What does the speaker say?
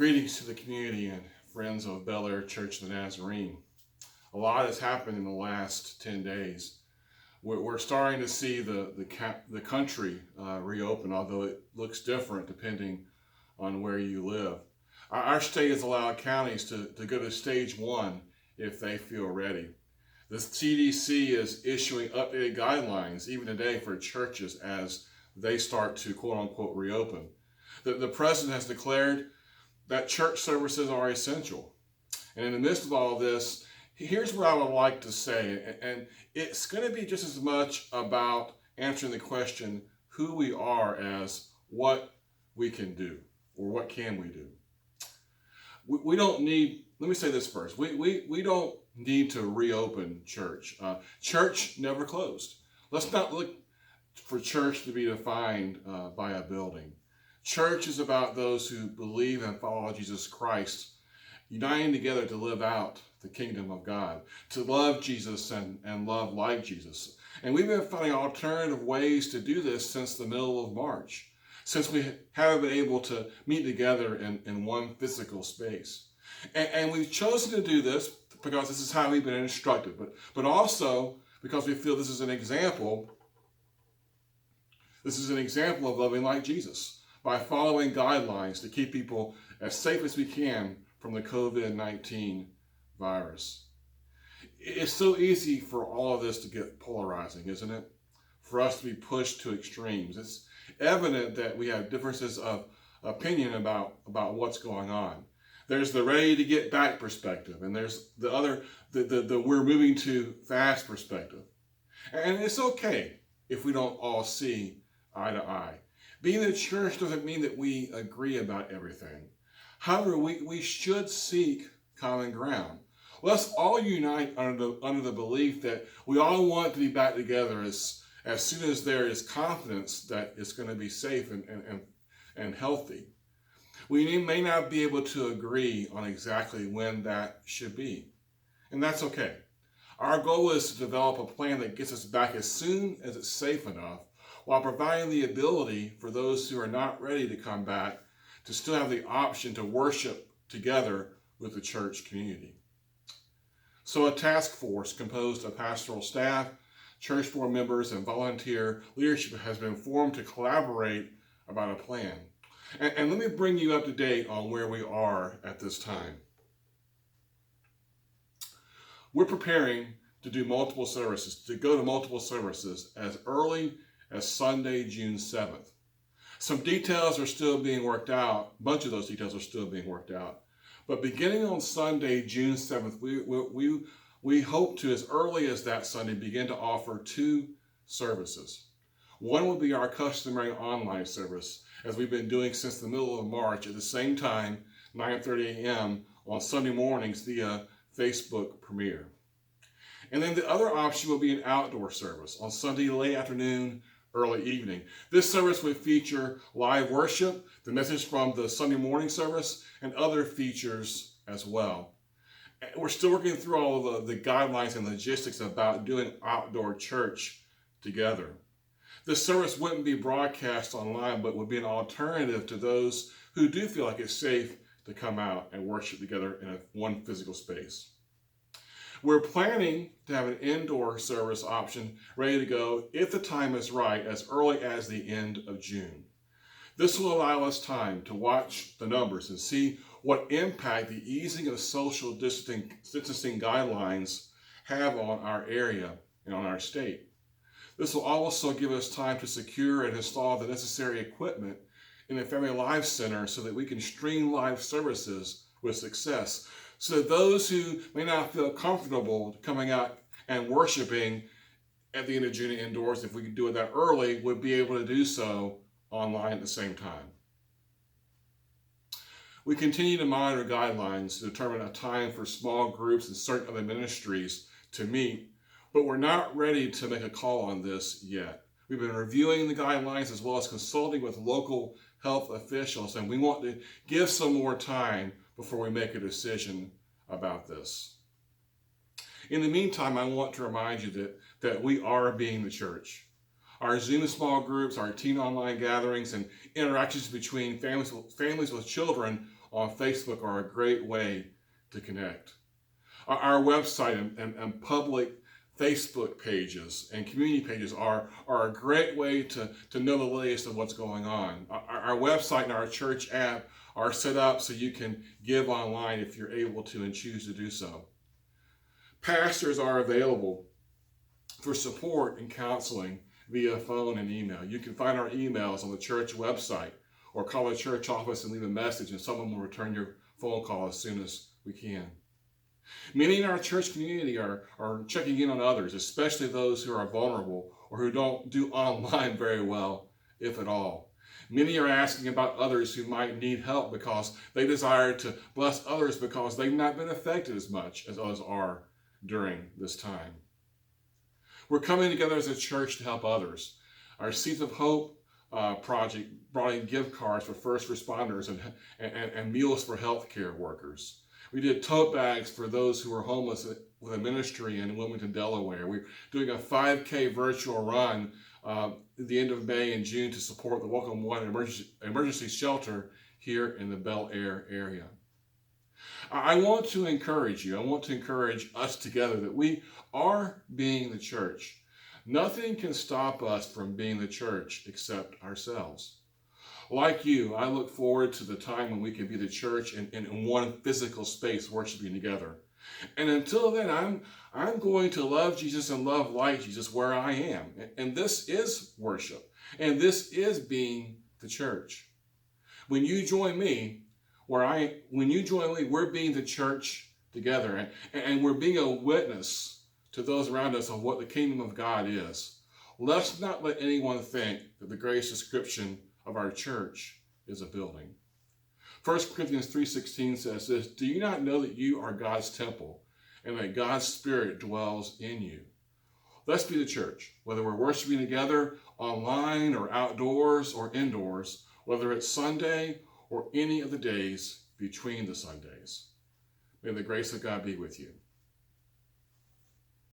Greetings to the community and friends of Bel Air Church, the Nazarene. A lot has happened in the last 10 days. We're starting to see the country reopen, although it looks different depending on where you live. Our state has allowed counties to go to stage 1 if they feel ready. The CDC is issuing updated guidelines even today for churches as they start to quote unquote reopen. The president has declared that church services are essential. And in the midst of all this, here's what I would like to say, and it's going to be just as much about answering the question who we are as what we can do, or what can we do. We don't need, let me say this first, we don't need to reopen church. Church never closed. Let's not look for church to be defined by a building. Church is about those who believe and follow Jesus Christ, uniting together to live out the kingdom of God, to love Jesus and love like Jesus. And we've been finding alternative ways to do this since the middle of March, since we haven't been able to meet together in one physical space. And we've chosen to do this because this is how we've been instructed, but also because we feel this is an example of loving like Jesus, by following guidelines to keep people as safe as we can from the COVID-19 virus. It's so easy for all of this to get polarizing, isn't it? For us to be pushed to extremes. It's evident that we have differences of opinion about what's going on. There's the ready to get back perspective, and there's the other, the we're moving too fast perspective. And it's okay if we don't all see eye to eye. Being in the church doesn't mean that we agree about everything. However, we should seek common ground. Let's all unite under the belief that we all want to be back together as soon as there is confidence that it's going to be safe and healthy. We may not be able to agree on exactly when that should be, and that's okay. Our goal is to develop a plan that gets us back as soon as it's safe enough, while providing the ability for those who are not ready to come back to still have the option to worship together with the church community. So a task force composed of pastoral staff, church board members, and volunteer leadership has been formed to collaborate about a plan. And let me bring you up to date on where we are at this time. We're preparing to do multiple services, to go to multiple services as early as Sunday, June 7th. Some details are still being worked out. A bunch of those details are still being worked out. But beginning on Sunday, June 7th, we hope to, as early as that Sunday, begin to offer 2 services. One will be our customary online service, as we've been doing since the middle of March at the same time, 9:30 a.m. on Sunday mornings via Facebook Premiere. And then the other option will be an outdoor service on Sunday late afternoon, early evening. This service would feature live worship, the message from the Sunday morning service, and other features as well. We're still working through all of the guidelines and logistics about doing outdoor church together. This service wouldn't be broadcast online, but would be an alternative to those who do feel like it's safe to come out and worship together in one physical space. We're planning to have an indoor service option ready to go if the time is right, as early as the end of June. This will allow us time to watch the numbers and see what impact the easing of social distancing guidelines have on our area and on our state. This will also give us time to secure and install the necessary equipment in the Family Life Center so that we can stream live services with success, so that those who may not feel comfortable coming out and worshiping at the end of June indoors, if we could do it that early, would be able to do so online at the same time. We continue to monitor guidelines to determine a time for small groups and certain other ministries to meet, but we're not ready to make a call on this yet. We've been reviewing the guidelines as well as consulting with local health officials, and we want to give some more time before we make a decision about this. In the meantime, I want to remind you that we are being the church. Our Zoom small groups, our teen online gatherings, and interactions between families with children on Facebook are a great way to connect. Our website and public Facebook pages and community pages are a great way to know the latest of what's going on. Our website and our church app are set up so you can give online if you're able to and choose to do so. Pastors are available for support and counseling via phone and email. You can find our emails on the church website or call the church office and leave a message, and someone will return your phone call as soon as we can. Many in our church community are checking in on others, especially those who are vulnerable or who don't do online very well, if at all. Many are asking about others who might need help because they desire to bless others because they've not been affected as much as others are during this time. We're coming together as a church to help others. Our Seeds of Hope project brought in gift cards for first responders and meals for healthcare workers. We did tote bags for those who were homeless with a ministry in Wilmington, Delaware. We're doing a 5K virtual run at the end of May and June to support the Welcome One emergency shelter here in the Bel Air area. I want to encourage you, I want to encourage us together that we are being the church. Nothing can stop us from being the church except ourselves. Like you, I look forward to the time when we can be the church in one physical space worshiping together. And until then, I'm going to love Jesus and love like Jesus where I am. And this is worship. And this is being the church. When you join me, we're being the church together. And we're being a witness to those around us of what the kingdom of God is. Let's not let anyone think that the greatest description of our church is a building. 1 Corinthians 3:16 says this, "Do you not know that you are God's temple and that God's Spirit dwells in you?" Let's be the church, whether we're worshiping together online or outdoors or indoors, whether it's Sunday or any of the days between the Sundays. May the grace of God be with you.